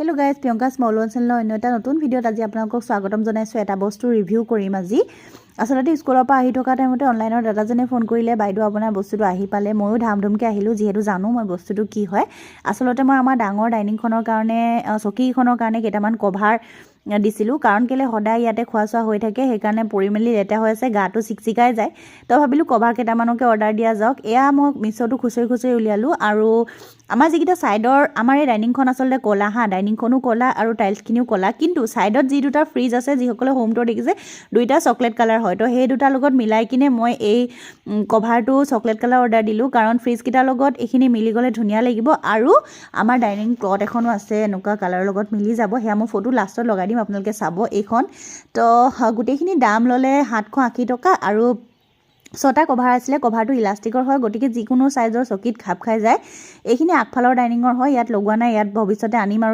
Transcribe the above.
hello guys Priyanka small one channel अन्य এটা নতুন ভিডিঅ'ত আজি আপোনালোকক স্বাগতম জনাইছো এটা বস্তু ৰিভিউ কৰিম আজি আসলতে স্কুলৰ পৰা আহি থকা টাইমতে অনলাইনৰ দাদাজনে ফোন কৰিলে বাইদেউ আপোনাৰ বস্তুটো আহি পালে ময়ো ধামধুমকে আহিলো যেহেতু জানো মই বস্তুটো কি হয় আসলতে মই আমাৰ ডাঙৰ ডাইনিংখনৰ কাৰণে চকীখনৰ কাৰণে কেইটামান কভাৰ দিছিলো কাৰণ কেলে সদায় ইয়াতে খোৱাছোৱা হৈ থাকে সেইকাৰণে পৰিমেলি লেটা হৈ আছে গাটো চিকচিকাই যায় তো ভাবিলো কভাৰ কেইটামানকে অৰ্ডাৰ দিয়া যাওক এয়া মই মিছটো খুচৰি উলিয়ালো আৰু আমাৰ যিকিটা সাইডৰ আমাৰ এই ডাইনিংখন আসলতে কলা হা ডাইনিংখনো কলা আৰু টাইলছখিনিও কলা কিন্তু সাইডত যি দুটা ফ্ৰিজ আছে যিসকলে হোম টুৰ দেখিছে দুইটা চকলেট কালাৰ হয় তো সেই দুটাৰ লগত মিলাই কিনে মই এই কভাৰটো চকলেট কালাৰ অৰ্ডাৰ দিলো কাৰণ ফ্ৰিজ কিটাৰ লগত এখিনি মিলি গলে ধুনিয়া লাগিব আৰু আমাৰ ডাইনিং ক্লথ এখনো আছে এনেকুৱা কালাৰৰ লগত মিলি যাব হেয়া মই ফটো লাষ্টত লগাই দিম আপোনালোকে চাব এইখন তো গুটেখিনি দাম ললে 780 টকা আৰু ছটা কভাৰ আছিলে কভাৰটো ইলাষ্টিকৰ হয় গটিকে যিকোনো সাইজৰ চকিত খাপ খাই যায় এইখিনি আগফালৰ ডাইনিংৰ হয় ইয়াত লগোৱা নাই ইয়াত ভৱিষ্যতে আনিম আৰু